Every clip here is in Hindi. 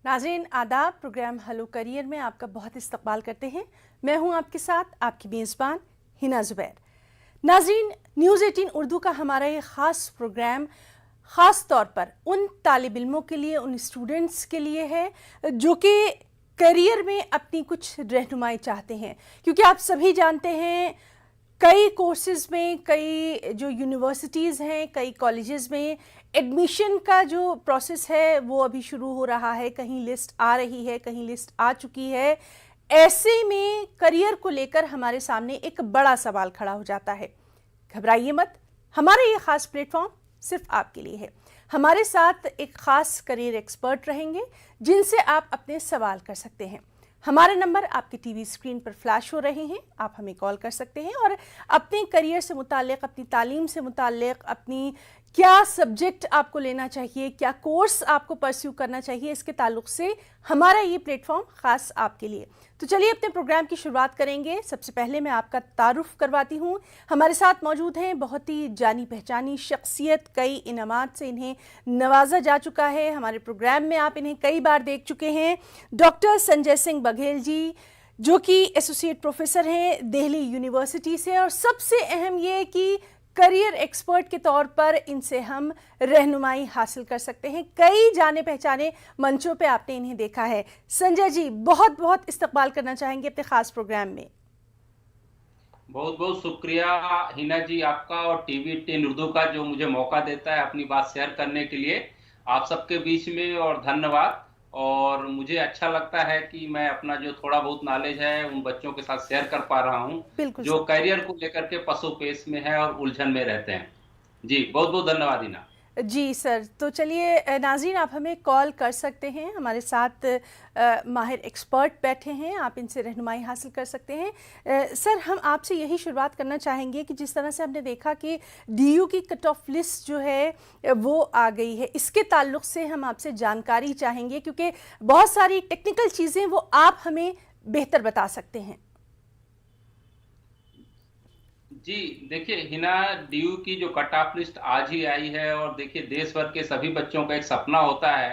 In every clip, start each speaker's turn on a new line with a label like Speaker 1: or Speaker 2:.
Speaker 1: नाज़रीन आदाब। प्रोग्राम हेलो करियर में आपका बहुत इस्तकबाल करते हैं। मैं हूं आपके साथ आपकी मेज़बान हिना ज़ुबैर। नाज़रीन, न्यूज़ 18 उर्दू का हमारा ये ख़ास प्रोग्राम ख़ास तौर पर उन तालिब इल्मों के लिए, उन स्टूडेंट्स के लिए है जो कि करियर में अपनी कुछ रहनुमाई चाहते हैं। क्योंकि आप सभी जानते हैं कई कोर्सेज़ में, कई जो यूनिवर्सिटीज़ हैं, कई कॉलेजेस में एडमिशन का जो प्रोसेस है वो अभी शुरू हो रहा है। कहीं लिस्ट आ रही है, कहीं लिस्ट आ चुकी है। ऐसे में करियर को लेकर हमारे सामने एक बड़ा सवाल खड़ा हो जाता है। घबराइए मत, हमारा ये ख़ास प्लेटफॉर्म सिर्फ आपके लिए है। हमारे साथ एक ख़ास करियर एक्सपर्ट रहेंगे जिनसे आप अपने सवाल कर सकते हैं। हमारे नंबर आपके टीवी स्क्रीन पर फ्लैश हो रहे हैं, आप हमें कॉल कर सकते हैं और अपने करियर से मुताल्लिक़, अपनी तालीम से मुताल्लिक़, अपनी क्या सब्जेक्ट आपको लेना चाहिए, क्या कोर्स आपको परस्यू करना चाहिए, इसके ताल्लुक़ से हमारा ये प्लेटफॉर्म ख़ास आपके लिए। तो चलिए अपने प्रोग्राम की शुरुआत करेंगे। सबसे पहले मैं आपका तारुफ करवाती हूँ। हमारे साथ मौजूद हैं बहुत ही जानी पहचानी शख्सियत, कई इनामात से इन्हें नवाजा जा चुका है। हमारे प्रोग्राम में आप इन्हें कई बार देख चुके हैं। डॉक्टर संजय सिंह बघेल जी, जो कि एसोसिएट प्रोफेसर हैं दिल्ली यूनिवर्सिटी से, और सबसे अहम ये कि करियर एक्सपर्ट के तौर पर इनसे हम रहनुमाई हासिल कर सकते हैं। कई जाने पहचाने मंचों पे आपने इन्हें देखा है। संजय जी, बहुत बहुत इस्तकबाल करना चाहेंगे अपने खास प्रोग्राम में।
Speaker 2: बहुत बहुत शुक्रिया हिना जी आपका और टीवी 10 उर्दू का जो मुझे मौका देता है अपनी बात शेयर करने के लिए आप सबके बीच में, और धन्यवाद। और मुझे अच्छा लगता है कि मैं अपना जो थोड़ा बहुत नॉलेज है उन बच्चों के साथ शेयर कर पा रहा हूं
Speaker 1: बिल्कुल
Speaker 2: जो
Speaker 1: सर।
Speaker 2: करियर को लेकर के पसोपेश में है और उलझन में रहते हैं। जी बहुत बहुत धन्यवाद हिना।
Speaker 1: जी सर, तो चलिए नाज़रीन, आप हमें कॉल कर सकते हैं। हमारे साथ माहिर एक्सपर्ट बैठे हैं, आप इनसे रहनुमाई हासिल कर सकते हैं। सर, हम आपसे यही शुरुआत करना चाहेंगे कि जिस तरह से हमने देखा कि डीयू की कट ऑफ लिस्ट जो है वो आ गई है, इसके ताल्लुक़ से हम आपसे जानकारी चाहेंगे, क्योंकि बहुत सारी टेक्निकल चीज़ें वो आप हमें बेहतर बता सकते हैं।
Speaker 2: जी देखिए हिना, डीयू की जो कट ऑफ लिस्ट आज ही आई है, और देखिए देश भर के सभी बच्चों का एक सपना होता है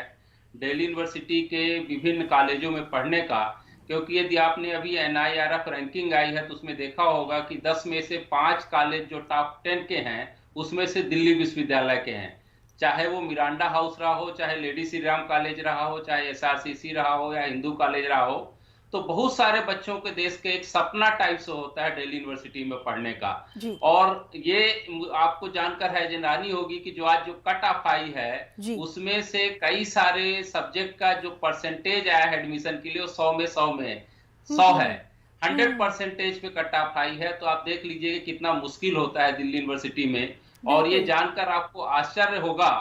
Speaker 2: दिल्ली यूनिवर्सिटी के विभिन्न कॉलेजों में पढ़ने का। क्योंकि यदि आपने अभी एनआईआरएफ रैंकिंग आई है तो उसमें देखा होगा कि 10 में से 5 कॉलेज जो टॉप 10 के हैं उसमें से दिल्ली विश्वविद्यालय के हैं। चाहे वो मिरांडा हाउस रहा हो, चाहे लेडी श्री राम कॉलेज रहा हो, चाहे एसआरसीसी रहा हो या हिंदू कॉलेज रहा हो। तो बहुत सारे बच्चों के देश के एक सपना टाइप से होता है दिल्ली यूनिवर्सिटी में पढ़ने का।
Speaker 1: जी
Speaker 2: और ये आपको जानकर हैरानी होगी कि जो आज जो कट ऑफ आई है
Speaker 1: जी।
Speaker 2: उसमें से कई सारे सब्जेक्ट का जो परसेंटेज आया है एडमिशन के लिए वो 100 है।
Speaker 1: हम्म
Speaker 2: 100% पे कट ऑफ आई है। तो आप देख लीजिए कि कितना मुश्किल होता है दिल्ली यूनिवर्सिटी में। और ये
Speaker 1: बिल्कुल।
Speaker 2: जानकर आपको आश्चर्य होगा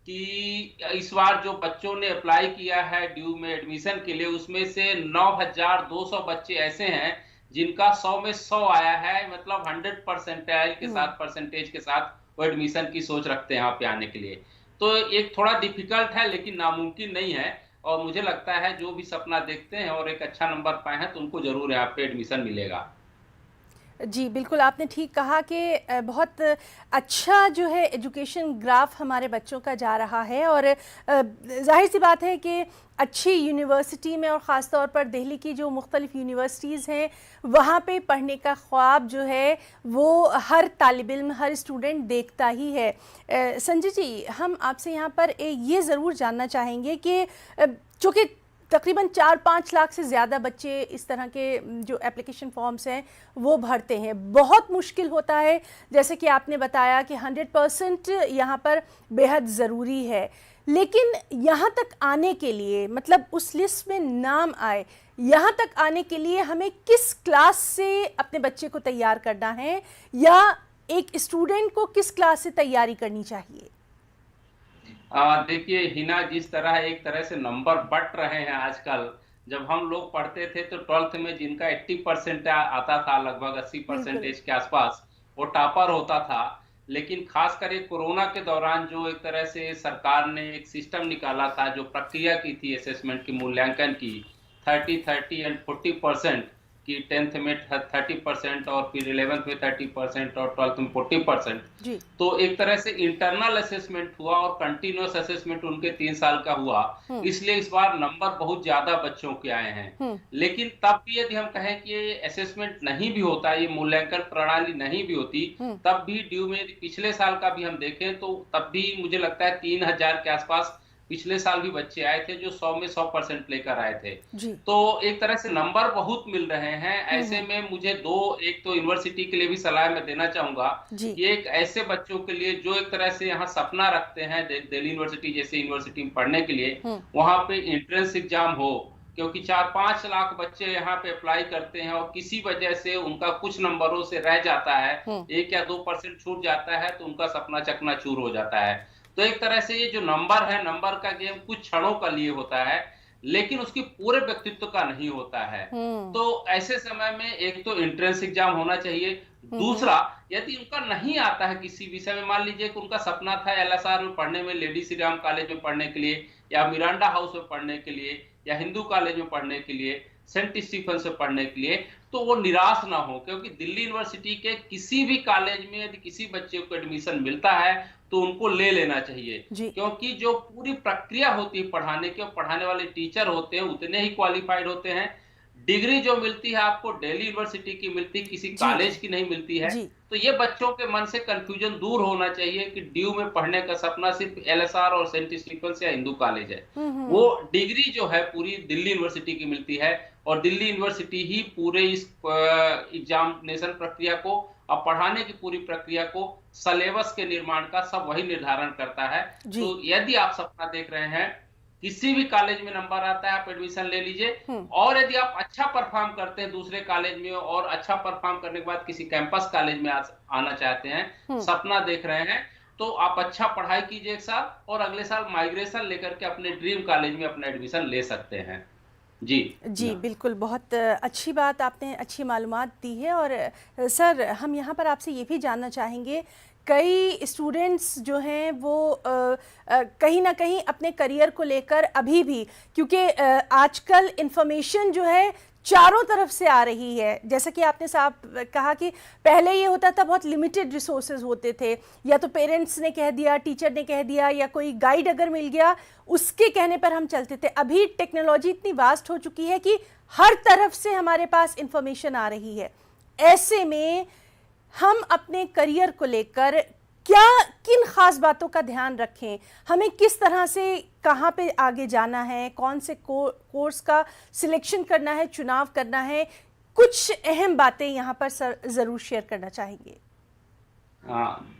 Speaker 2: कि इस बार जो बच्चों ने अप्लाई किया है ड्यू में एडमिशन के लिए उसमें से 9200 बच्चे ऐसे हैं जिनका 100 में 100 आया है। मतलब 100% के
Speaker 1: हम्म
Speaker 2: साथ, परसेंटेज के साथ वो एडमिशन की सोच रखते हैं यहाँ पे आने के लिए। तो एक थोड़ा डिफिकल्ट है लेकिन नामुमकिन नहीं है। और मुझे लगता है जो भी सपना देखते हैं और एक अच्छा नंबर पाए हैं तो उनको जरूर यहाँ पे एडमिशन मिलेगा।
Speaker 1: जी बिल्कुल, आपने ठीक कहा कि बहुत अच्छा जो है एजुकेशन ग्राफ हमारे बच्चों का जा रहा है। और जाहिर सी बात है कि अच्छी यूनिवर्सिटी में, और ख़ास तौर पर दिल्ली की जो मुख्तलिफ यूनिवर्सिटीज़ हैं वहाँ पे पढ़ने का ख्वाब जो है वो हर तालिब इल्म, हर स्टूडेंट देखता ही है। संजय जी, हम आपसे यहाँ पर ये ज़रूर जानना चाहेंगे कि चूँकि तकरीबन 4-5 लाख से ज़्यादा बच्चे इस तरह के जो एप्लीकेशन फॉर्म्स हैं वो भरते हैं, बहुत मुश्किल होता है। जैसे कि आपने बताया कि 100% यहाँ पर बेहद ज़रूरी है। लेकिन यहाँ तक आने के लिए, मतलब उस लिस्ट में नाम आए, यहाँ तक आने के लिए हमें किस क्लास से अपने बच्चे को तैयार करना है, या एक स्टूडेंट को किस क्लास से तैयारी करनी चाहिए?
Speaker 2: देखिए हिना, जिस तरह एक तरह से नंबर बट रहे हैं आजकल। जब हम लोग पढ़ते थे तो 12th में जिनका 80% आता था, लगभग 80
Speaker 1: बिल्कुल।
Speaker 2: परसेंटेज के आसपास, वो टॉपर होता था। लेकिन खासकर ये कोरोना के दौरान जो एक तरह से सरकार ने एक सिस्टम निकाला था, जो प्रक्रिया की थी असेसमेंट की, मूल्यांकन की, 30 30 एंड 40% कि 10th में 30% और फिर 11th में 30% और 12th में 40%।
Speaker 1: जी।
Speaker 2: तो एक तरह से इंटरनल असेसमेंट हुआ और कंटिन्यूअस असेसमेंट उनके 3 साल का हुआ, इसलिए इस बार नंबर बहुत ज्यादा बच्चों के आए हैं। लेकिन तब भी यदि हम कहें कि ये असेसमेंट नहीं भी होता, ये मूल्यांकन प्रणाली नहीं भी होती, तब भी ड्यू में पिछले साल का भी हम देखें तो तब भी मुझे लगता है 3000 के आसपास पिछले साल भी बच्चे आए थे जो 100 में 100% लेकर आए थे।
Speaker 1: जी।
Speaker 2: तो एक तरह से नंबर बहुत मिल रहे हैं। ऐसे में मुझे एक तो यूनिवर्सिटी के लिए भी सलाह मैं देना चाहूंगा कि एक ऐसे बच्चों के लिए जो एक तरह से यहाँ सपना रखते हैं दिल्ली यूनिवर्सिटी जैसे यूनिवर्सिटी में पढ़ने के लिए, वहां पे एंट्रेंस एग्जाम हो, क्योंकि 4-5 लाख बच्चे यहाँ पे अप्लाई करते हैं और किसी वजह से उनका कुछ नंबरों से रह जाता है, 1 या 2% छूट जाता है, तो उनका सपना चकनाचूर हो जाता है। तो एक तरह से ये जो नंबर है, नंबर का गेम कुछ क्षणों का लिए होता है, लेकिन उसकी पूरे व्यक्तित्व का नहीं होता है। तो ऐसे समय में एक तो एंट्रेंस एग्जाम होना चाहिए, दूसरा यदि उनका नहीं आता है किसी विषय में, मान लीजिए कि उनका सपना था एलएसआर में पढ़ने में, लेडी श्री राम कॉलेज में पढ़ने के लिए, या मिरांडा हाउस में पढ़ने के लिए, या हिंदू कॉलेज में पढ़ने के लिए, सेंट स्टीफन से पढ़ने के लिए, तो वो निराश ना हो, क्योंकि दिल्ली यूनिवर्सिटी के किसी भी कॉलेज में यदि किसी बच्चे को एडमिशन मिलता है तो उनको ले लेना चाहिए, क्योंकि जो पूरी प्रक्रिया होती है पढ़ाने की, पढ़ाने वाले टीचर होते हैं उतने ही क्वालिफाइड होते हैं। डिग्री जो मिलती है आपको दिल्ली यूनिवर्सिटी की मिलती, किसी कॉलेज की नहीं मिलती है। तो ये बच्चों के मन से कंफ्यूजन दूर होना चाहिए कि ड्यू में पढ़ने का सपना सिर्फ एलएसआर और सेंट स्टीफेंस या हिंदू कॉलेज है। वो डिग्री जो है पूरी दिल्ली यूनिवर्सिटी की मिलती है, और दिल्ली यूनिवर्सिटी ही पूरे इस एग्जामिनेशन प्रक्रिया को, अब पढ़ाने की पूरी प्रक्रिया को, सिलेबस के निर्माण का सब वही निर्धारण करता है। तो यदि आप सपना देख रहे हैं किसी भी कॉलेज में नंबर आता है, आप एडमिशन ले लीजिए, और यदि आप अच्छा परफॉर्म करते हैं दूसरे कॉलेज में और अच्छा परफॉर्म करने के बाद किसी कैंपस कॉलेज में आना चाहते हैं, सपना देख रहे हैं, तो आप अच्छा पढ़ाई कीजिए एक साल, और अगले साल माइग्रेशन लेकर के अपने ड्रीम कॉलेज में अपना एडमिशन ले सकते हैं। जी
Speaker 1: बिल्कुल, बहुत अच्छी बात, आपने अच्छी मालूमात दी है। और सर, हम यहाँ पर आपसे ये भी जानना चाहेंगे, कई स्टूडेंट्स जो हैं वो कहीं ना कहीं अपने करियर को लेकर अभी भी, क्योंकि आजकल इंफॉर्मेशन जो है चारों तरफ से आ रही है, जैसा कि आपने साहब कहा कि पहले ये होता था बहुत लिमिटेड रिसोर्सेज होते थे, या तो पेरेंट्स ने कह दिया, टीचर ने कह दिया, या कोई गाइड अगर मिल गया उसके कहने पर हम चलते थे। अभी टेक्नोलॉजी इतनी वास्ट हो चुकी है कि हर तरफ से हमारे पास इंफॉर्मेशन आ रही है। ऐसे में हम अपने करियर को लेकर किन खास बातों का ध्यान रखें, हमें किस तरह से कहाँ पे आगे जाना है, कौन से कोर्स का सिलेक्शन करना है, चुनाव करना है, कुछ अहम बातें यहाँ पर सर जरूर शेयर करना चाहेंगे।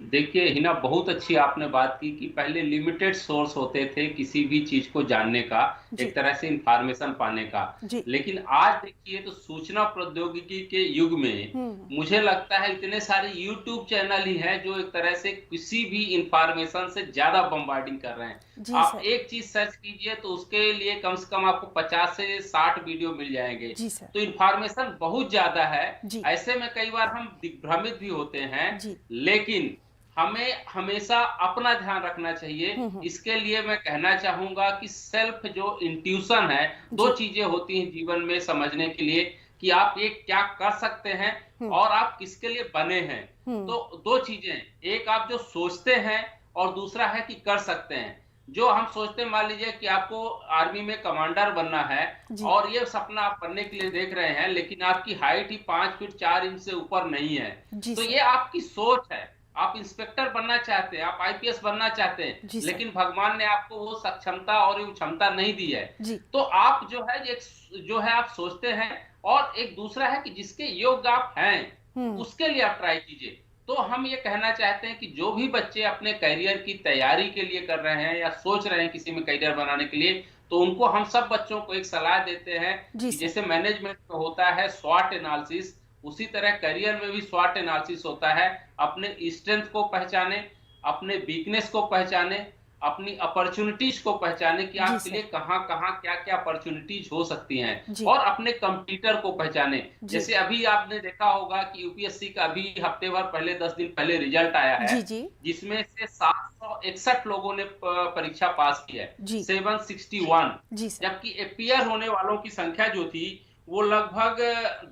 Speaker 2: देखिए हिना, बहुत अच्छी आपने बात की कि पहले लिमिटेड सोर्स होते थे किसी भी चीज को जानने का, एक तरह से इंफॉर्मेशन पाने का, लेकिन आज देखिए तो सूचना प्रौद्योगिकी के युग में मुझे लगता है इतने सारे यूट्यूब चैनल ही हैं जो एक तरह से किसी भी इंफॉर्मेशन से ज्यादा बम्बार्डिंग कर रहे हैं। आप एक चीज सर्च कीजिए तो उसके लिए कम से कम आपको 50 से 60 वीडियो मिल जाएंगे। तो इंफॉर्मेशन बहुत ज्यादा है। ऐसे में कई बार हम दिग्भ्रमित भी होते हैं, लेकिन हमें हमेशा अपना ध्यान रखना चाहिए। इसके लिए मैं कहना चाहूंगा कि सेल्फ जो इंट्यूशन है, दो चीजें होती हैं जीवन में समझने के लिए कि आप ये क्या कर सकते हैं और आप किसके लिए बने हैं। तो दो चीजें, एक आप जो सोचते हैं और दूसरा है कि कर सकते हैं। जो हम सोचते हैं, मान लीजिए कि आपको आर्मी में कमांडर बनना है और ये सपना आप बनने के लिए देख रहे हैं, लेकिन आपकी हाइट ही 5 फीट 4 इंच से ऊपर नहीं है, तो ये आपकी सोच है। आप इंस्पेक्टर बनना चाहते हैं, आप आईपीएस बनना चाहते हैं, लेकिन भगवान ने आपको वो सक्षमता और क्षमता नहीं दी है। तो आप जो है आप सोचते हैं, और एक दूसरा है कि जिसके योग्य आप हैं उसके लिए आप ट्राई कीजिए। तो हम ये कहना चाहते हैं कि जो भी बच्चे अपने करियर की तैयारी के लिए कर रहे हैं या सोच रहे हैं किसी में करियर बनाने के लिए, तो उनको हम सब बच्चों को एक सलाह देते हैं कि जैसे मैनेजमेंट में होता है स्वॉट एनालिसिस, उसी तरह करियर में भी स्वॉट एनालिसिस होता है। अपने स्ट्रेंथ को पहचाने, अपने वीकनेस को पहचाने, अपनी अपॉर्चुनिटीज को पहचाने कि आपके लिए कहाँ कहाँ क्या क्या अपॉर्चुनिटीज हो सकती हैं, और अपने कंप्यूटर को पहचाने। जैसे अभी आपने देखा होगा कि यूपीएससी का अभी हफ्ते भर पहले 10 दिन पहले रिजल्ट आया है, जिसमें से 761 लोगों ने परीक्षा पास की है, 761, जबकि अपीयर होने वालों की संख्या जो थी वो लगभग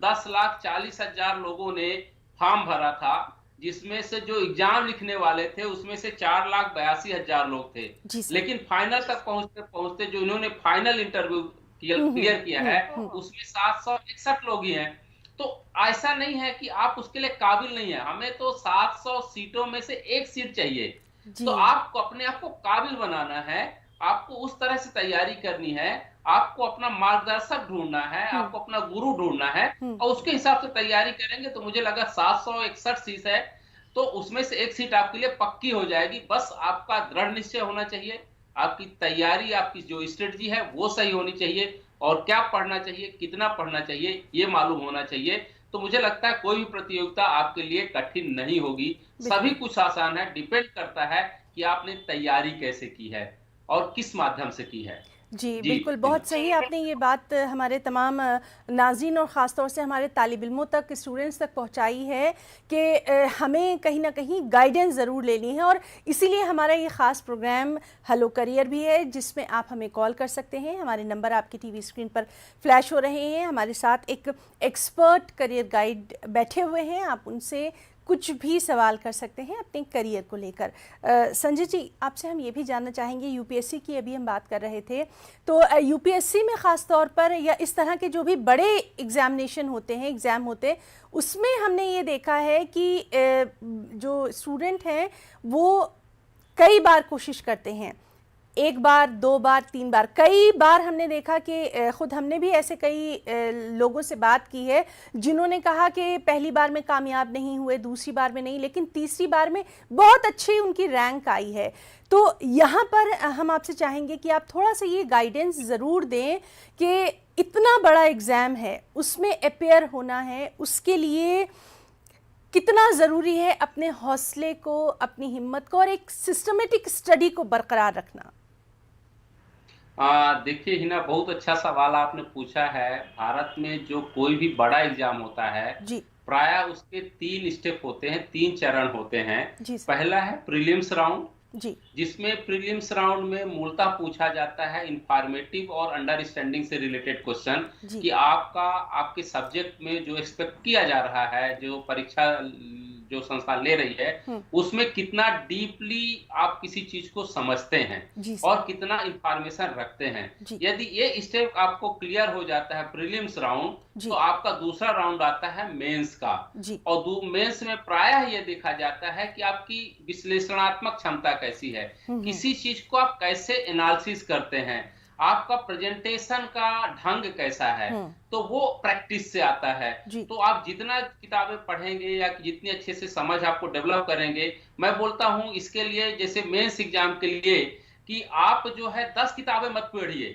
Speaker 2: 10,40,000 लोगों ने फॉर्म भरा था, जिसमें से जो एग्जाम लिखने वाले थे उसमें से 4,82,000 लोग थे।
Speaker 1: जी सर।
Speaker 2: लेकिन फाइनल तक पहुंचते पहुंचते जो इन्होंने फाइनल इंटरव्यू क्लियर किया है उसमें 761 लोग ही हैं। तो ऐसा नहीं है कि आप उसके लिए काबिल नहीं है, हमें तो 700 सीटों में से एक सीट चाहिए।
Speaker 1: जी
Speaker 2: तो आपको अपने आप को काबिल बनाना है, आपको उस तरह से तैयारी करनी है, आपको अपना मार्गदर्शक ढूंढना है, आपको अपना गुरु ढूंढना है और उसके हिसाब से तैयारी करेंगे तो मुझे लगा 761 सीट है तो उसमें से एक सीट आपके लिए पक्की हो जाएगी। बस आपका दृढ़ निश्चय होना चाहिए, आपकी तैयारी, आपकी जो स्ट्रेटजी है वो सही होनी चाहिए और क्या पढ़ना चाहिए, कितना पढ़ना चाहिए ये मालूम होना चाहिए। तो मुझे लगता है कोई भी प्रतियोगिता आपके लिए कठिन नहीं होगी, सभी
Speaker 1: बिल्कुल।
Speaker 2: कुछ आसान है, डिपेंड करता है कि आपने तैयारी कैसे की है और किस माध्यम से की है।
Speaker 1: जी
Speaker 2: जी
Speaker 1: बिल्कुल,
Speaker 2: हिना।
Speaker 1: बहुत सही आपने ये बात हमारे तमाम नाज़रीन और ख़ास तौर से हमारे तालिब इल्मों तक, स्टूडेंट्स तक पहुंचाई है कि हमें कहीं ना कहीं गाइडेंस ज़रूर लेनी है। और इसीलिए हमारा ये ख़ास प्रोग्राम हेलो करियर भी है, जिसमें आप हमें कॉल कर सकते हैं। हमारे नंबर आपकी टीवी स्क्रीन पर फ्लैश हो रहे हैं। हमारे साथ एक एक्सपर्ट करियर गाइड बैठे हुए हैं, आप उनसे कुछ भी सवाल कर सकते हैं अपने करियर को लेकर। संजय जी, आपसे हम ये भी जानना चाहेंगे, यूपीएससी की अभी हम बात कर रहे थे, तो यूपीएससी में ख़ास तौर पर या इस तरह के जो भी बड़े एग्जामिनेशन होते हैं, एग्ज़ाम होते हैं, उसमें हमने ये देखा है कि जो स्टूडेंट हैं वो कई बार कोशिश करते हैं, एक बार, दो बार, तीन बार, कई बार हमने देखा कि ख़ुद हमने भी ऐसे कई लोगों से बात की है जिन्होंने कहा कि पहली बार में कामयाब नहीं हुए, दूसरी बार में नहीं, लेकिन तीसरी बार में बहुत अच्छी उनकी रैंक आई है। तो यहाँ पर हम आपसे चाहेंगे कि आप थोड़ा सा ये गाइडेंस ज़रूर दें कि इतना बड़ा एग्ज़ाम है, उसमें अपेयर होना है, उसके लिए कितना ज़रूरी है अपने हौसले को, अपनी हिम्मत को और एक सिस्टमेटिक स्टडी को बरकरार रखना।
Speaker 2: देखिए हिना, बहुत अच्छा सवाल आपने पूछा है। भारत में जो कोई भी बड़ा एग्जाम होता है,
Speaker 1: जी
Speaker 2: प्रायः उसके 3 स्टेप होते हैं, 3 चरण होते हैं।
Speaker 1: जी सर।
Speaker 2: पहला है प्रीलिम्स राउंड,
Speaker 1: जी
Speaker 2: जिसमें प्रीलिम्स राउंड में मूलतः पूछा जाता है इंफॉर्मेटिव और अंडरस्टैंडिंग से रिलेटेड क्वेश्चन
Speaker 1: जी
Speaker 2: कि आपके सब्जेक्ट में जो एक्सपेक्ट किया जा रहा है, जो परीक्षा जो संस्था ले रही है, उसमें कितना डीपली आप किसी चीज को समझते हैं
Speaker 1: जी सर।
Speaker 2: और कितना इंफॉर्मेशन रखते हैं।
Speaker 1: जी
Speaker 2: यदि ये स्टेप आपको क्लियर हो जाता है प्रीलिम्स राउंड,
Speaker 1: जी
Speaker 2: तो आपका दूसरा राउंड आता है मेंस का।
Speaker 1: जी
Speaker 2: और मेंस में प्रायः ये देखा जाता है कि आपकी विश्लेषणात्मक क्षमता कैसी है, किसी चीज को आप कैसे एनालिसिस करते हैं, आपका प्रेजेंटेशन का ढंग कैसा है, तो वो प्रैक्टिस से आता है।
Speaker 1: जी
Speaker 2: तो आप जितना किताबें पढ़ेंगे या जितनी अच्छे से समझ आपको डेवलप करेंगे, मैं बोलता हूं इसके लिए, जैसे मेंस एग्जाम के लिए, कि आप जो है 10 किताबें मत पढ़िए,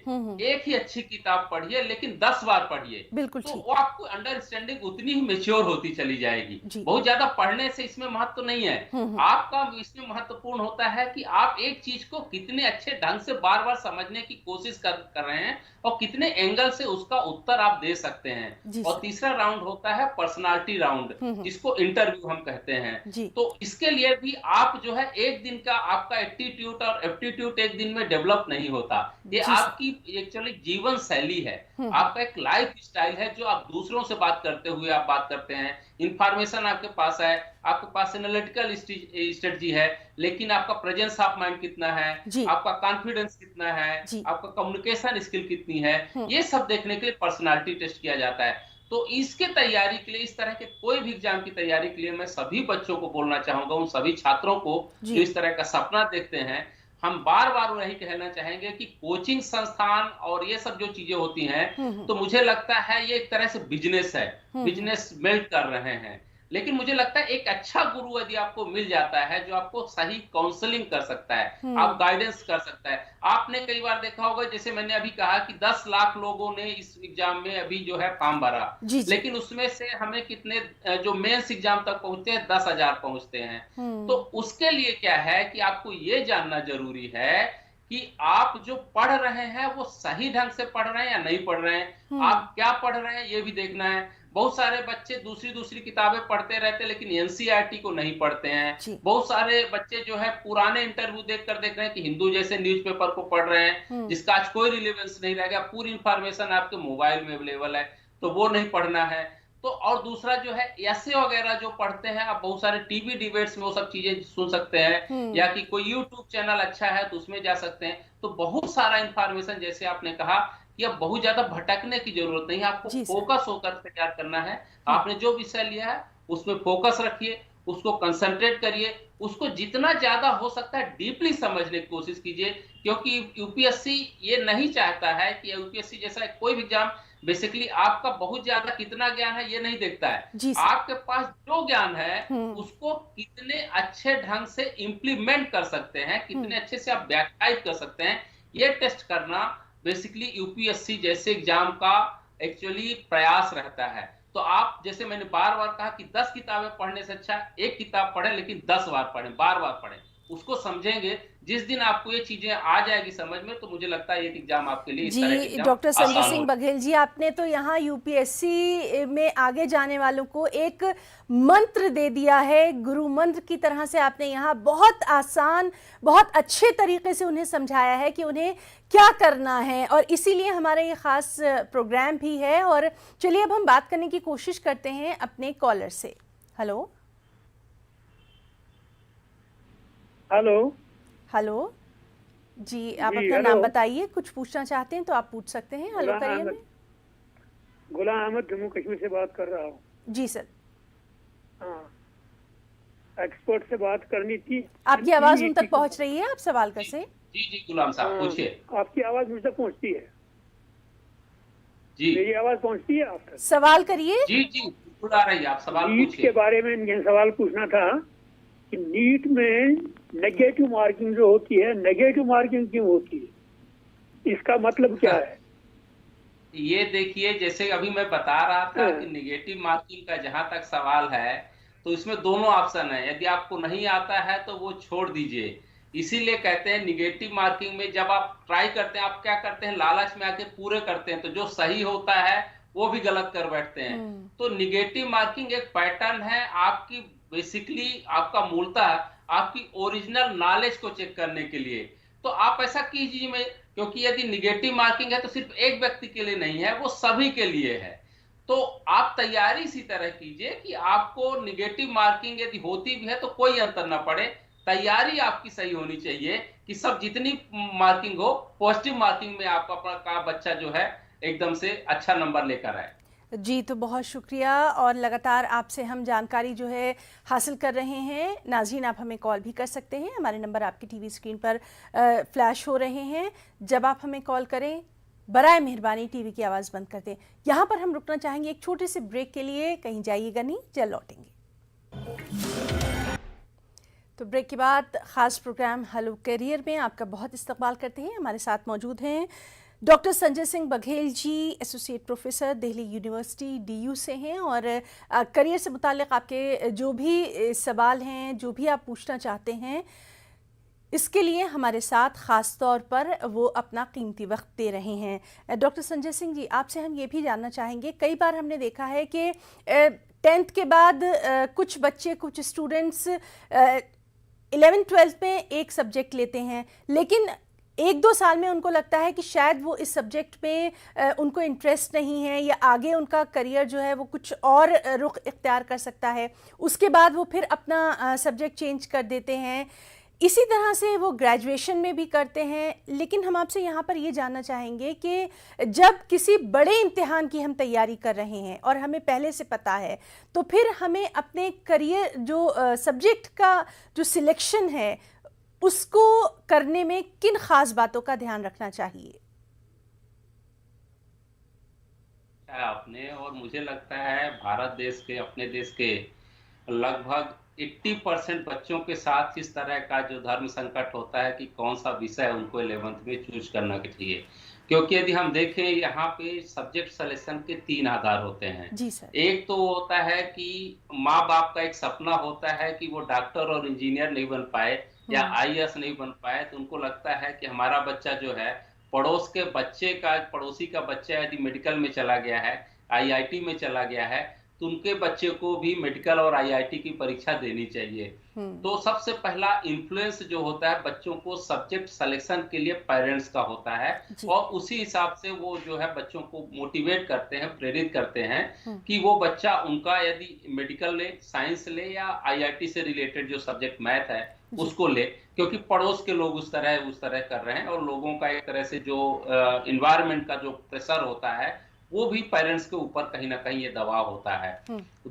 Speaker 2: एक ही अच्छी किताब पढ़िए, लेकिन 10 बार पढ़िए।
Speaker 1: बिल्कुल
Speaker 2: तो
Speaker 1: ठीक।
Speaker 2: वो आपको अंडरस्टैंडिंग उतनी ही मेच्योर होती चली जाएगी।
Speaker 1: जी
Speaker 2: बहुत ज्यादा पढ़ने से इसमें महत्व नहीं है, आपका इसमें महत्वपूर्ण होता है कि आप एक चीज को कितने अच्छे ढंग से बार बार समझने की कोशिश कर रहे हैं और कितने एंगल से उसका उत्तर आप दे सकते हैं।
Speaker 1: जी
Speaker 2: और
Speaker 1: सर।
Speaker 2: तीसरा राउंड होता है पर्सनालिटी राउंड, जिसको इंटरव्यू हम कहते हैं।
Speaker 1: जी
Speaker 2: तो इसके लिए भी आप जो है एक दिन का आपका एप्टीट्यूड और एप्टीट्यूड एक दिन में डेवलप नहीं होता, ये
Speaker 1: जी सर।
Speaker 2: आपकी एक्चुअली जीवन शैली है, आपका एक लाइफ स्टाइल है, जो आप दूसरों से बात करते हुए आप बात करते हैं। इंफॉर्मेशन आपके पास है, आपके पास एनालिटिकल स्ट्रेटजी है, लेकिन आपका प्रेजेंस ऑफ माइंड कितना है,
Speaker 1: जी
Speaker 2: आपका कॉन्फिडेंस कितना है,
Speaker 1: जी
Speaker 2: आपका कम्युनिकेशन स्किल कितनी है, ये सब देखने के लिए पर्सनालिटी टेस्ट किया जाता है। तो इसके तैयारी के लिए, इस तरह के कोई भी एग्जाम की तैयारी के लिए, मैं सभी बच्चों को बोलना चाहूंगा, उन सभी छात्रों को जो
Speaker 1: जी
Speaker 2: इस तरह का सपना देखते हैं, हम बार बार वही कहना चाहेंगे कि कोचिंग संस्थान और ये सब जो चीजें होती हैं, तो मुझे लगता है ये एक तरह से बिजनेस है, बिजनेस बिल्ड कर रहे हैं। लेकिन मुझे लगता है एक अच्छा गुरु यदि आपको मिल जाता है, जो आपको सही काउंसलिंग कर सकता है, आप गाइडेंस कर सकता है। आपने कई बार देखा होगा, जैसे मैंने अभी कहा कि 10 लाख लोगों ने इस एग्जाम में अभी जो है फॉर्म भरा,
Speaker 1: जी जी
Speaker 2: लेकिन उसमें से हमें कितने जो मेंस एग्जाम तक पहुंचते हैं, 10,000 पहुंचते हैं। तो उसके लिए क्या है कि आपको ये जानना जरूरी है कि आप जो पढ़ रहे हैं वो सही ढंग से पढ़ रहे हैं या नहीं पढ़ रहे हैं, आप क्या पढ़ रहे हैं ये भी देखना है। बहुत सारे बच्चे दूसरी दूसरी किताबें पढ़ते रहते हैं, लेकिन एनसीईआरटी को नहीं पढ़ते हैं।
Speaker 1: जी
Speaker 2: बहुत सारे बच्चे जो है पुराने इंटरव्यू देखकर देख रहे हैं कि हिंदू जैसे न्यूज़पेपर को पढ़ रहे हैं, जिसका आज कोई रिलेवेंस नहीं रह गया, पूरी इंफॉर्मेशन आपके मोबाइल में अवेलेबल है। तो वो नहीं पढ़ना है। तो और दूसरा जो है ऐसे वगैरह जो पढ़ते हैं, आप बहुत सारे टीवी डिबेट्स में वो सब चीजें सुन सकते हैं, या कि कोई यूट्यूब चैनल अच्छा है तो उसमें जा सकते हैं। तो बहुत सारा इंफॉर्मेशन, जैसे आपने कहा कि अब बहुत ज्यादा भटकने की जरूरत नहीं है, आपको
Speaker 1: जी सर।
Speaker 2: फोकस होकर तैयार करना है। आपने जो विषय लिया है उसमें फोकस रखिए, उसको कंसंट्रेट करिए, उसको जितना ज्यादा हो सकता है डीपली समझने की कोशिश कीजिए। क्योंकि यूपीएससी ये नहीं चाहता है कि यूपीएससी जैसा कोई भी एग्जाम बेसिकली आपका बहुत ज्यादा कितना ज्ञान है ये नहीं देखता है।
Speaker 1: जी सर।
Speaker 2: आपके पास जो ज्ञान है
Speaker 1: हम्म।
Speaker 2: उसको कितने अच्छे ढंग से इंप्लीमेंट कर सकते हैं, कितने अच्छे से आप व्याख्यायित कर सकते हैं, ये टेस्ट करना बेसिकली यूपीएससी जैसे एग्जाम का एक्चुअली प्रयास रहता है। तो आप, जैसे मैंने बार बार कहा कि 10 किताबें पढ़ने से अच्छा एक किताब पढ़ें, लेकिन 10 बार पढ़ें, बार बार पढ़ें, उसको समझेंगे। जिस दिन आपको ये चीजें आ जाएगी समझ में, तो मुझे लगता है ये एग्जाम आपके लिए, इस तरह के
Speaker 1: जी
Speaker 2: एग्जाम
Speaker 1: डॉक्टर संजय
Speaker 2: आसान
Speaker 1: सिंह
Speaker 2: हो।
Speaker 1: बघेल जी, आपने तो यहाँ यूपीएससी में आगे जाने वालों को एक मंत्र दे दिया है, गुरु मंत्र की तरह से आपने यहाँ बहुत आसान, बहुत अच्छे तरीके से उन्हें समझाया है कि उन्हें क्या करना है, और इसीलिए हमारा ये खास प्रोग्राम भी है। और चलिए अब हम बात करने की कोशिश करते हैं अपने कॉलर से। Hello
Speaker 3: hello.
Speaker 1: हेलो जी, आप
Speaker 3: जी,
Speaker 1: अपना
Speaker 3: हेलो।
Speaker 1: नाम बताइए, कुछ पूछना चाहते हैं तो आप पूछ सकते हैं हेलो
Speaker 3: गुलाम
Speaker 1: करियर
Speaker 3: अहमद,
Speaker 1: में।
Speaker 3: गुलाम अहमद जम्मू कश्मीर से बात कर रहा हूँ।
Speaker 1: जी सर।
Speaker 3: हाँ, एक्सपर्ट से बात करनी थी।
Speaker 1: आपकी आवाज उन तक पहुंच रही है, आप सवाल कर से।
Speaker 2: जी जी गुलाम साहब
Speaker 3: हाँ,
Speaker 2: पूछिए।
Speaker 3: आपकी आवाज मुझ तक पहुँचती है?
Speaker 2: जी
Speaker 3: मेरी आवाज पहुँचती है आप तक?
Speaker 1: सवाल करिए।
Speaker 2: जी जी बिल्कुल आ रही है, आप सवाल
Speaker 3: नीट के
Speaker 2: पूछिए।
Speaker 3: बारे में ये सवाल पूछना था कि नीट में नेगेटिव मार्किंग जो होती है, नेगेटिव मार्किंग क्यों होती है, इसका मतलब क्या है?
Speaker 2: ये देखिए, जैसे अभी मैं बता रहा था
Speaker 3: हाँ।
Speaker 2: कि निगेटिव मार्किंग का जहां तक सवाल है, तो इसमें दोनों ऑप्शन है। यदि आपको नहीं आता है तो वो छोड़ दीजिए। इसीलिए कहते हैं निगेटिव मार्किंग में जब आप ट्राई करते हैं, आप क्या करते हैं, लालच में आके पूरे करते हैं, तो जो सही होता है वो भी गलत कर बैठते हैं। तो निगेटिव मार्किंग एक पैटर्न है आपकी, बेसिकली आपका मूलतः आपकी ओरिजिनल नॉलेज को चेक करने के लिए। तो आप ऐसा कीजिए, मैं, क्योंकि यदि निगेटिव मार्किंग है तो सिर्फ एक व्यक्ति के लिए नहीं है, वो सभी के लिए है। तो आप तैयारी इसी तरह कीजिए कि आपको निगेटिव मार्किंग यदि होती भी है तो कोई अंतर ना पड़े। तैयारी आपकी सही होनी चाहिए कि सब जितनी मार्किंग हो, पॉजिटिव मार्किंग में आपका का बच्चा जो है एकदम से अच्छा नंबर लेकर आए।
Speaker 1: जी तो बहुत शुक्रिया, और लगातार आपसे हम जानकारी जो है हासिल कर रहे हैं। नाज़रीन, आप हमें कॉल भी कर सकते हैं, हमारे नंबर आपकी टीवी स्क्रीन पर फ्लैश हो रहे हैं। जब आप हमें कॉल करें, बराए मेहरबानी टीवी की आवाज़ बंद कर दें। यहाँ पर हम रुकना चाहेंगे एक छोटे से ब्रेक के लिए, कहीं जाइएगा नहीं, जल्द लौटेंगे। तो ब्रेक के बाद ख़ास प्रोग्राम हेलो करियर में आपका बहुत इस्तकबाल करते हैं। हमारे साथ मौजूद हैं doctor Sanjay Singh Baghel ji, associate professor Delhi university DU से हैं, और करियर से मुताल्लिक़ आपके जो भी सवाल हैं, जो भी आप पूछना चाहते हैं, इसके लिए हमारे साथ ख़ास तौर पर वो अपना कीमती वक्त दे रहे हैं। डॉक्टर संजय सिंह जी, आपसे हम ये भी जानना चाहेंगे, कई बार हमने देखा है कि 10th के बाद कुछ बच्चे, कुछ स्टूडेंट्स 11th-12th में एक सब्जेक्ट लेते हैं, लेकिन 1-2 साल में उनको लगता है कि शायद वो इस सब्जेक्ट में उनको इंटरेस्ट नहीं है, या आगे उनका करियर जो है वो कुछ और रुख इख्तियार कर सकता है, उसके बाद वो फिर अपना सब्जेक्ट चेंज कर देते हैं। इसी तरह से वो ग्रेजुएशन में भी करते हैं। लेकिन हम आपसे यहाँ पर ये जानना चाहेंगे कि जब किसी बड़े इम्तिहान की हम तैयारी कर रहे हैं और हमें पहले से पता है, तो फिर हमें अपने करियर जो सब्जेक्ट का जो सिलेक्शन है उसको करने में किन खास बातों का ध्यान रखना चाहिए?
Speaker 2: आपने, और मुझे लगता है भारत देश के, अपने देश के लगभग 80% बच्चों के साथ इस तरह का जो धर्म संकट होता है कि कौन सा विषय उनको 11th में चूज करना चाहिए। क्योंकि यदि हम देखें, यहाँ पे सब्जेक्ट सिलेक्शन के 3 आधार होते हैं।
Speaker 1: जी सर।
Speaker 2: एक तो होता है कि माँ बाप का एक सपना होता है कि वो डॉक्टर और इंजीनियर नहीं बन पाए या आईएएस नहीं बन पाए, तो उनको लगता है कि हमारा बच्चा जो है, पड़ोस के बच्चे का, पड़ोसी का बच्चा यदि मेडिकल में चला गया है, आईआईटी में चला गया है, तो उनके बच्चे को भी मेडिकल और आईआईटी की परीक्षा देनी चाहिए। तो सबसे पहला इन्फ्लुएंस जो होता है बच्चों को सब्जेक्ट सिलेक्शन के लिए पेरेंट्स का होता है,
Speaker 1: जी।
Speaker 2: और उसी हिसाब से वो जो है बच्चों को मोटिवेट करते हैं, प्रेरित करते हैं कि वो बच्चा उनका यदि मेडिकल ले, साइंस ले या आईआईटी से रिलेटेड जो सब्जेक्ट मैथ है
Speaker 1: जी।
Speaker 2: उसको ले, क्योंकि पड़ोस के लोग उस तरह कर रहे हैं, और लोगों का एक तरह से जो इन्वायरमेंट का जो प्रेशर होता है वो भी पेरेंट्स के ऊपर कहीं ना कहीं ये दबाव होता है।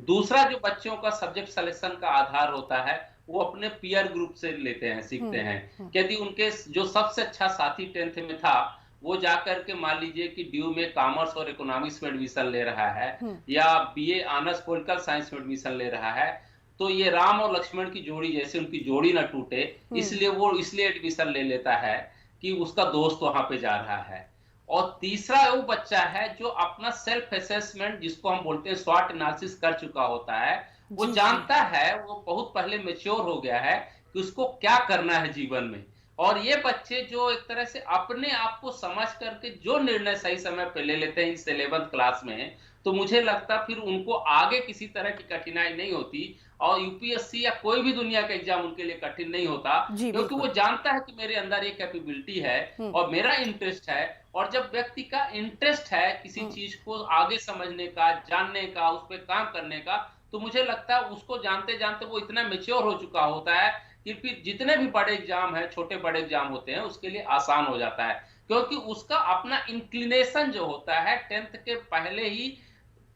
Speaker 2: दूसरा जो बच्चों का सब्जेक्ट सिलेक्शन का आधार होता है वो अपने पीयर ग्रुप से लेते हैं, सीखते हैं। यदि उनके जो सबसे अच्छा साथी 10th में था वो जाकर के मान लीजिए कि ड्यू में कॉमर्स और इकोनॉमिक्स में एडमिशन ले रहा है, या बीए ऑनर्स पॉलिटिकल साइंस में एडमिशन ले रहा है, तो ये राम और लक्ष्मण की जोड़ी जैसे उनकी जोड़ी ना टूटे, इसलिए एडमिशन ले लेता है कि उसका दोस्त वहां पे जा रहा है। और तीसरा वो बच्चा है जो अपना सेल्फ असेसमेंट, जिसको हम बोलते हैं स्वॉट एनालिसिस, कर चुका होता है। वो जानता है, वो बहुत पहले मैच्योर हो गया है कि उसको क्या करना है जीवन में। और ये बच्चे जो एक तरह से अपने आप को समझ करके जो निर्णय सही समय पे ले लेते हैं इस 11th क्लास में, तो मुझे लगता फिर उनको आगे किसी तरह की कठिनाई नहीं होती, और यूपीएससी या कोई भी दुनिया का एग्जाम उनके लिए कठिन नहीं होता, क्योंकि वो जानता है कि मेरे अंदर ये कैपेबिलिटी है और मेरा इंटरेस्ट है। और जब व्यक्ति का इंटरेस्ट है किसी चीज को आगे समझने का, जानने का, उस पर काम करने का, तो मुझे लगता है उसको जानते जानते वो इतना मेच्योर हो चुका होता है कि फिर जितने भी बड़े एग्जाम है, छोटे बड़े एग्जाम होते हैं, उसके लिए आसान हो जाता है, क्योंकि उसका अपना इंक्लिनेशन जो होता है 10th के पहले ही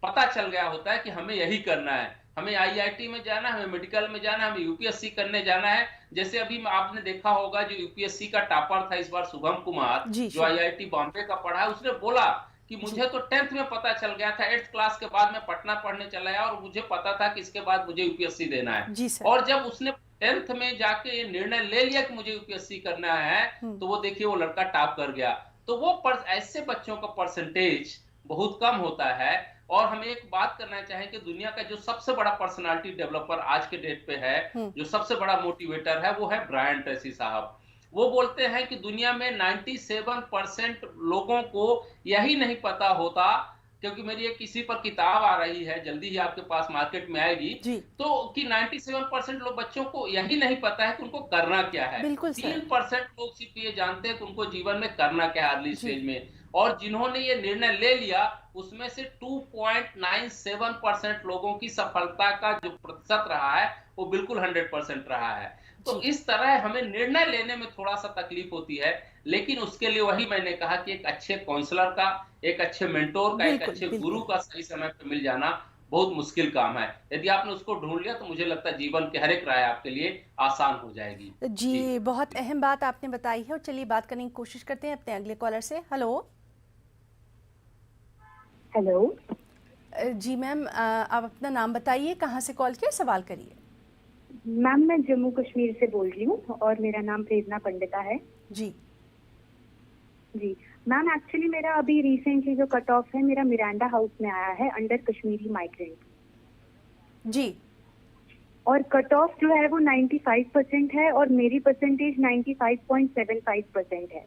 Speaker 2: पता चल गया होता है कि हमें यही करना है, हमें आईआईटी में जाना है, हमें मेडिकल में जाना है, हमें यूपीएससी करने जाना है। जैसे अभी आपने देखा होगा जो यूपीएससी का टॉपर था इस बार, शुभम कुमार, जो आईआईटी बॉम्बे का पढ़ा है, उसने बोला कि मुझे तो 10th में पता चल गया था, 8th क्लास के बाद मैं पटना पढ़ने चला गया और मुझे पता था कि इसके बाद मुझे यूपीएससी देना है। और जब उसने 10th में जाके ये निर्णय ले लिया कि मुझे यूपीएससी करना है, तो वो देखिए वो लड़का टॉप कर गया। तो वो ऐसे बच्चों का परसेंटेज बहुत कम होता है। और हम एक बात करना चाहें कि दुनिया का जो सबसे बड़ा पर्सनालिटी डेवलपर आज के डेट पे है, जो सबसे बड़ा मोटिवेटर है, वो है ब्रायन ट्रेसी साहब। वो बोलते हैं कि दुनिया में 97% लोगों को यही नहीं पता होता, क्योंकि मेरी एक किसी पर किताब आ रही है, जल्दी ही आपके पास मार्केट में आएगी, तो कि 97% लोग बच्चों को यही नहीं पता है कि उनको करना क्या है। 3% लोग सिर्फ ये जानते हैं कि उनको जीवन में करना क्या है अर्ली स्टेज में। और जिन्होंने ये निर्णय ले लिया उसमें से 2.97% लोगों की सफलता का जो प्रतिशत रहा है वो बिल्कुल 100% रहा है। तो इस तरह हमें निर्णय लेने में थोड़ा सा तकलीफ होती है, लेकिन उसके लिए वही मैंने कहा कि एक अच्छे काउंसलर का, एक अच्छे मेंटोर का, एक अच्छे गुरु का सही समय पर मिल जाना बहुत मुश्किल काम है। यदि आपने उसको ढूंढ लिया तो मुझे लगता है जीवन की हर एक राह आपके लिए आसान हो जाएगी।
Speaker 1: जी, बहुत अहम बात आपने बताई है। और चलिए बात करने की कोशिश करते हैं अपने अगले कॉलर से। हेलो जी मैम, आप अपना नाम बताइए, कहाँ से कॉल किया, सवाल करिए।
Speaker 4: मैम मैं जम्मू कश्मीर से बोल रही हूँ और मेरा नाम प्रेरणा पंडिता है।
Speaker 1: जी
Speaker 4: मैम, एक्चुअली मेरा अभी रिसेंटली जो कट ऑफ है मेरा मिरांडा हाउस में आया है अंडर कश्मीरी माइग्रेंट।
Speaker 1: जी,
Speaker 4: और कट ऑफ जो है वो 95% है और मेरी परसेंटेज 95.75% है।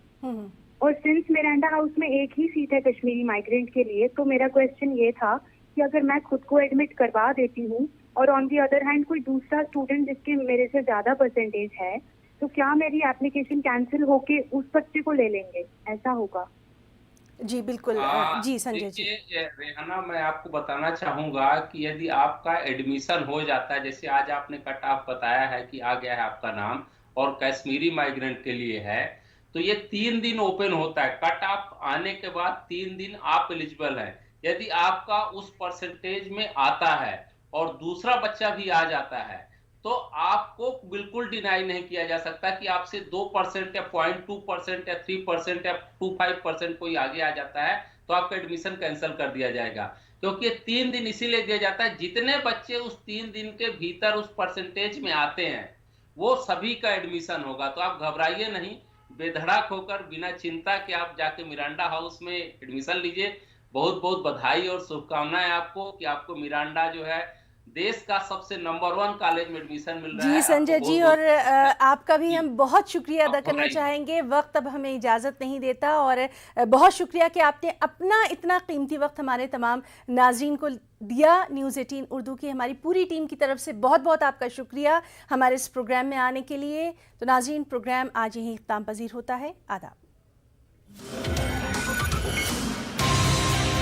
Speaker 4: और सिंस मिरांडा हाउस में एक ही सीट है कश्मीरी माइग्रेंट के लिए, तो मेरा क्वेश्चन ये था कि अगर मैं खुद को एडमिट करवा देती हूँ और ऑन दी अदर हैंड कोई दूसरा स्टूडेंट जिसके मेरे से ज्यादा परसेंटेज है, तो क्या मेरी एप्लीकेशन कैंसिल होके उस बच्चे को ले लेंगे, ऐसा होगा?
Speaker 1: जी बिल्कुल। जी संजय जी।
Speaker 2: रेहाना, मैं आपको बताना चाहूंगा कि यदि आपका एडमिशन हो जाता है, जैसे आज आपने कट ऑफ बताया है कि आ गया है आपका नाम और कश्मीरी माइग्रेंट के लिए है, तो ये 3 दिन ओपन होता है। कट ऑफ आने के बाद 3 दिन आप एलिजिबल हैं। यदि आपका उस परसेंटेज में आता है और दूसरा बच्चा भी आ जाता है, तो आपको बिल्कुल डिनाई नहीं किया जा सकता कि आपसे 2% या 0.2% या 3% या 2.5% कोई आगे आ जाता है तो आपका एडमिशन कैंसिल कर दिया जाएगा। क्योंकि 3 दिन इसीलिए दिया जाता है, जितने बच्चे उस 3 दिन के भीतर उस परसेंटेज में आते हैं वो सभी का एडमिशन होगा। तो आप घबराइए नहीं, बेधड़क होकर बिना चिंता के आप जाके मिरांडा हाउस में एडमिशन लीजिए। बहुत बहुत बधाई और शुभकामनाएं आपको कि आपको मिरांडा जो है देश का सबसे नंबर 1 कॉलेज में एडमिशन मिल रहा है।
Speaker 1: जी संजय जी, और आपका भी हम बहुत शुक्रिया अदा करना
Speaker 2: बधाई।
Speaker 1: चाहेंगे। वक्त अब हमें इजाज़त नहीं देता, और बहुत शुक्रिया कि आपने अपना इतना कीमती वक्त हमारे तमाम नाज़रीन को दिया। न्यूज़ 18 उर्दू की हमारी पूरी टीम की तरफ से बहुत बहुत आपका शुक्रिया हमारे इस प्रोग्राम में आने के लिए। तो नाज़रीन, प्रोग्राम आज यहीं इख्तिताम पजीर होता है। आदाब।